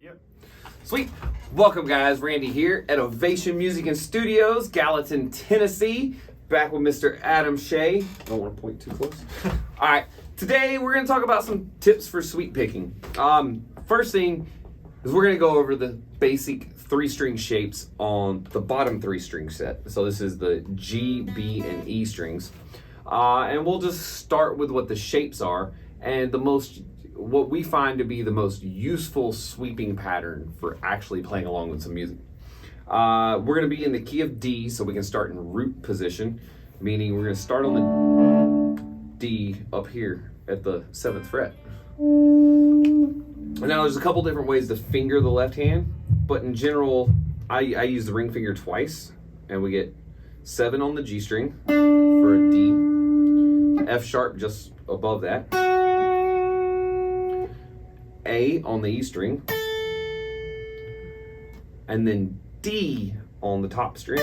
Yep. Sweet. Welcome, guys. Randy here at Ovation Music and Studios, Gallatin, Tennessee. Back with Mr. Adam Shea. Don't want to point too close. All right. Today, we're going to talk about some tips for sweet picking. First thing is we're going to go over the basic three-string shapes on the bottom three-string set. So this is the G, B, and E strings. And we'll just start with what the shapes are and what we find to be the most useful sweeping pattern for actually playing along with some music. We're going to be in the key of D, so we can start in root position, meaning we're going to start on the D up here at the 7th fret. Now there's a couple different ways to finger the left hand, but in general, I use the ring finger twice, and we get 7 on the G string for a D, F sharp just above that, A on the E string, and then D on the top string.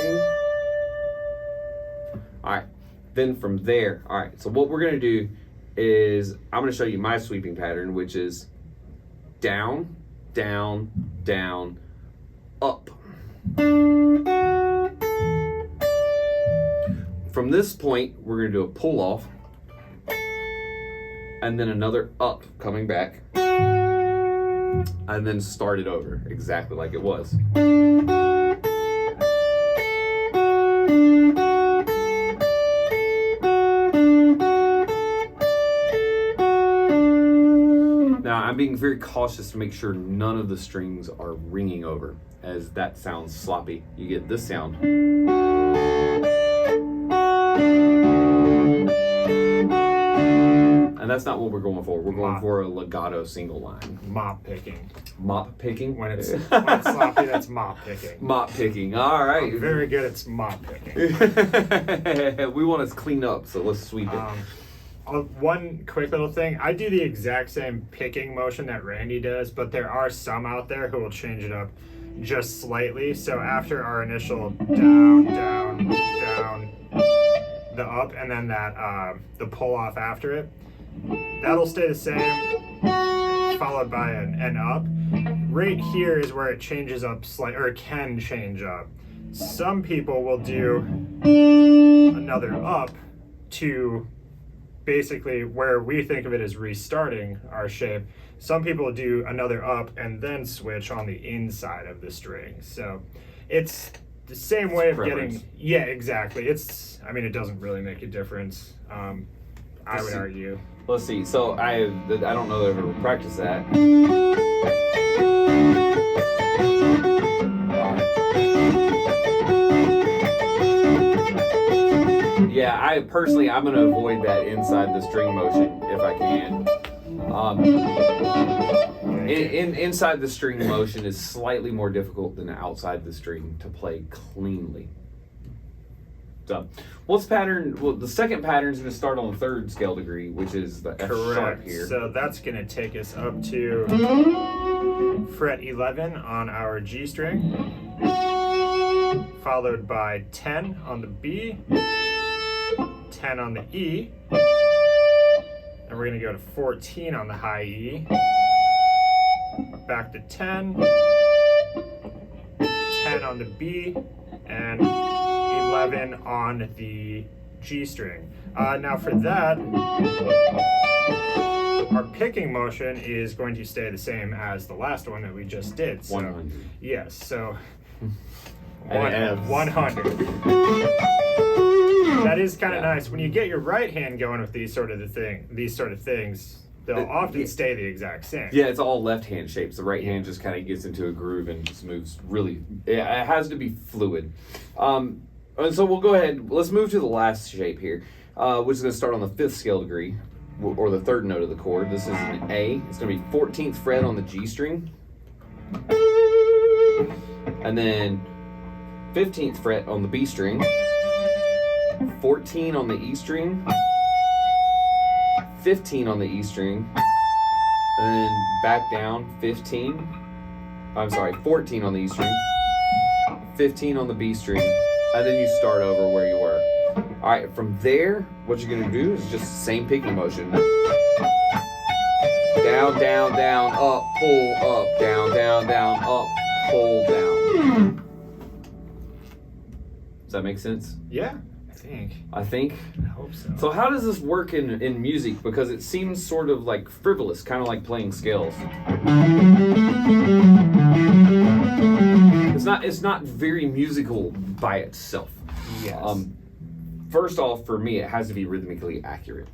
All right, then from there, all right, so what we're gonna do is I'm gonna show you my sweeping pattern, which is down, down, down, up. From this point, we're gonna do a pull off, and then another up coming back, and then start it over exactly like it was. Now I'm being very cautious to make sure none of the strings are ringing over, as that sounds sloppy. You get this sound. And that's not what we're going for. We're going for a legato single line. Mop picking. Mop picking? When it's sloppy, that's mop picking. Mop picking. All right. I'm very good at mop picking. We want to clean up, so let's sweep it. One quick little thing. I do the exact same picking motion that Randy does, but there are some out there who will change it up just slightly. So after our initial down, down, down, the up, and then that the pull off after it, that'll stay the same, followed by an up. Right here is where it changes up or it can change up. Some people will do another up to basically where we think of it as restarting our shape. Some people do another up and then switch on the inside of the string. So it's the same way of getting, yeah, exactly. It doesn't really make a difference. I would argue. Let's see. So I don't know that I've ever practiced that. Yeah, I'm going to avoid that inside the string motion if I can. Inside the string motion is slightly more difficult than outside the string to play cleanly. So, what's pattern? Well, the second pattern is going to start on the 3rd scale degree, which is the F sharp here. So that's going to take us up to fret 11 on our G string, followed by 10 on the B, 10 on the E, and we're going to go to 14 on the high E, back to 10, 10 on the B, and 11 on the G string. Now for that, our picking motion is going to stay the same as the last one that we just did. So, 100. Yes, so 100. That is kind of nice. When you get your right hand going with these sort of things, they'll often stay the exact same. Yeah, it's all left hand shapes. The right hand just kind of gets into a groove and just moves really. It has to be fluid. And so we'll go ahead. Let's move to the last shape here, which is going to start on the 5th scale degree, or the 3rd note of the chord. This is an A. It's going to be 14th fret on the G string, and then 15th fret on the B string, 14 on the E string, 15 on the E string, and then back down 14 on the E string, 15 on the B string, and then you start over where you were. All right, from there, what you're gonna do is just the same picking motion. Down, down, down, down, up, pull, up, down, down, down, up, pull, down. Does that make sense? Yeah, I think. I hope so. So how does this work in music? Because it seems sort of like frivolous, kind of like playing scales. It's not very musical by itself. Yes. First off, for me, it has to be rhythmically accurate.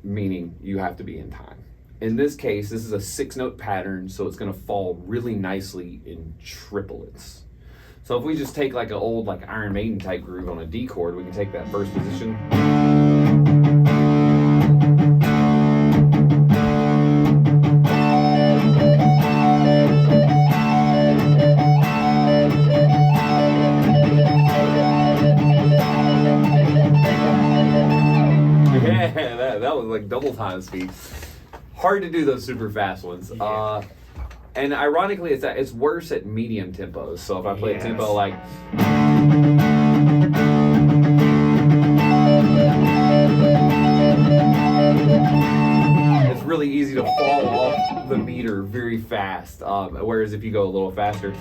Meaning you have to be in time. In this case, this is a 6-note pattern, so it's going to fall really nicely in triplets. So if we just take like an old like Iron Maiden type groove on a D chord, we can take that first position. Yeah, that was like double time speed. Hard to do those super fast ones. Yeah. And ironically, it's worse at medium tempos. So if I play a tempo like, it's really easy to fall off the meter very fast. Whereas if you go a little faster.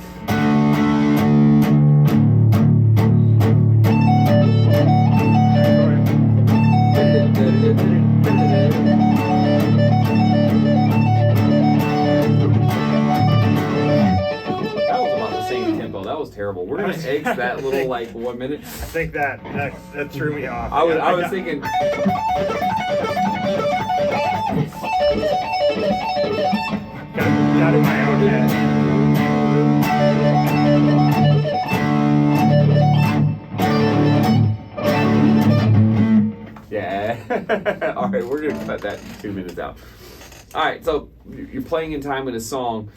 Terrible. We're gonna X that little like 1 minute. I think that threw me off. I was thinking. Got in my own head. Yeah. All right, we're gonna cut that 2 minutes out. All right, so you're playing in time with a song.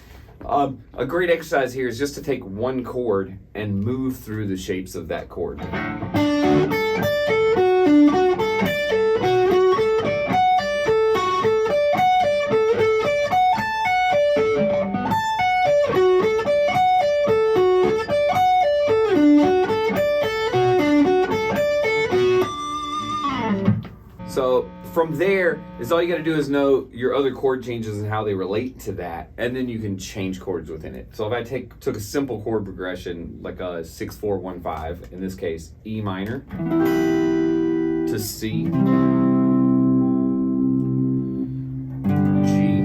A great exercise here is just to take one chord and move through the shapes of that chord. So from there, all you got to do is know your other chord changes and how they relate to that, and then you can change chords within it. So if I took a simple chord progression like a 6-4-1-5, in this case E minor to C, G,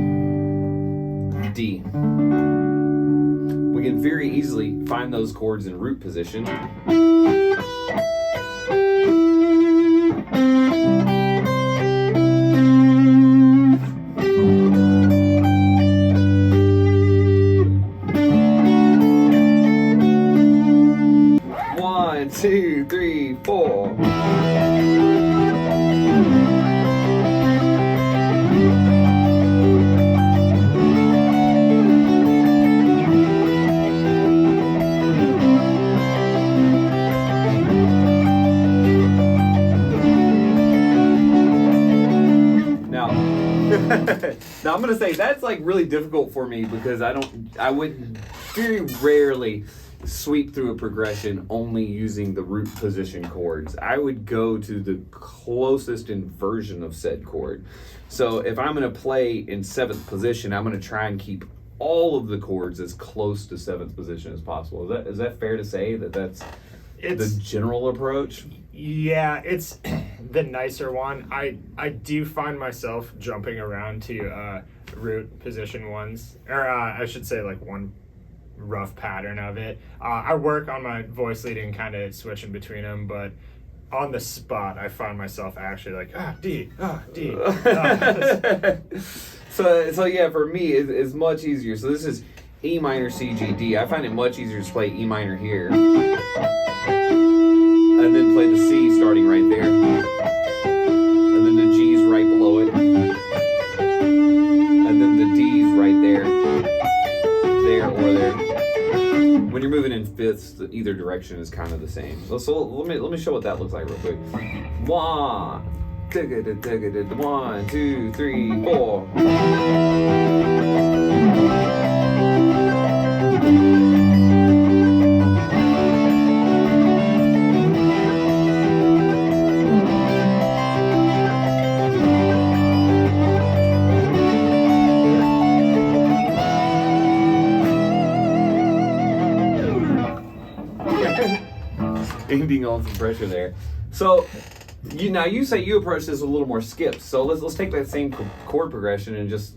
D, we can very easily find those chords in root position. One, two, three, four. Now I'm gonna say that's like really difficult for me because I would very rarely sweep through a progression only using the root position chords. I would go to the closest inversion of said chord. So if I'm gonna play in 7th position, I'm gonna try and keep all of the chords as close to 7th position as possible. Is that fair to say that's the general approach? Yeah, it's the nicer one. I do find myself jumping around to root position ones, or I should say like one rough pattern of it. I work on my voice leading, kind of switching between them, but on the spot, I find myself actually like D. So yeah, for me, it's much easier. So this is E minor, C, G, D. I find it much easier to play E minor here, and then play the C starting right there, and then the G's right below it, and then the D's right there or there. When you're moving in fifths, either direction is kind of the same. So let me show what that looks like real quick. 1, 2, 3, 4. leading on some pressure there. So you say you approach this with a little more skips. So let's take that same chord progression and just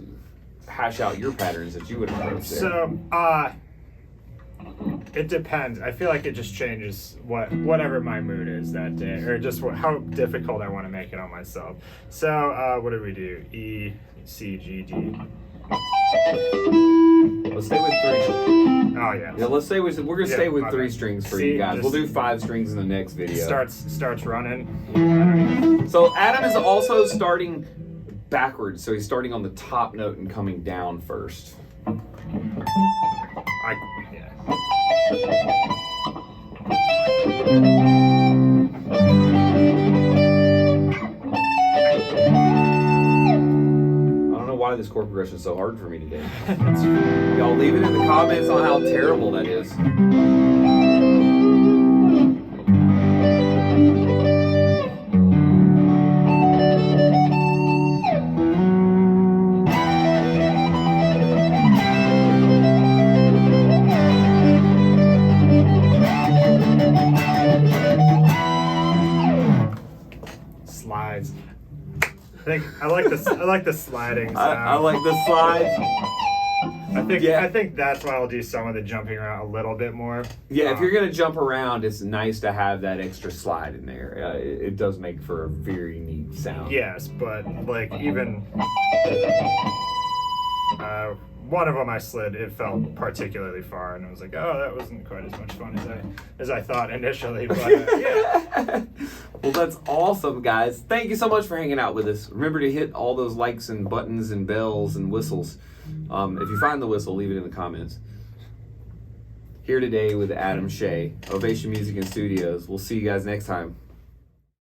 hash out your patterns that you would approach there. So it depends. I feel like it just changes whatever my mood is that day, or just how difficult I want to make it on myself. So what did we do? E, C, G, D. Let's stay with 3. Oh yeah. Yeah, let's stay with. We're gonna stay with 3 strings for See, you guys. We'll just- do 5 strings in the next video. Starts running. So Adam is also starting backwards. So he's starting on the top note and coming down first. I don't know why this chord progression is so hard for me today. Y'all leave it in the comments on how terrible that is. Slides. I like the sliding sound. I like the slides. I think that's why I'll do some of the jumping around a little bit more. Yeah, if you're gonna jump around, it's nice to have that extra slide in there. It does make for a very neat sound. Yes, but like even one of them I slid, it felt particularly far, and I was like, oh, that wasn't quite as much fun as I thought initially. But yeah. Well, that's awesome, guys. Thank you so much for hanging out with us. Remember to hit all those likes and buttons and bells and whistles. If you find the whistle, leave it in the comments. Here today with Adam Shea, Ovation Music and Studios. We'll see you guys next time.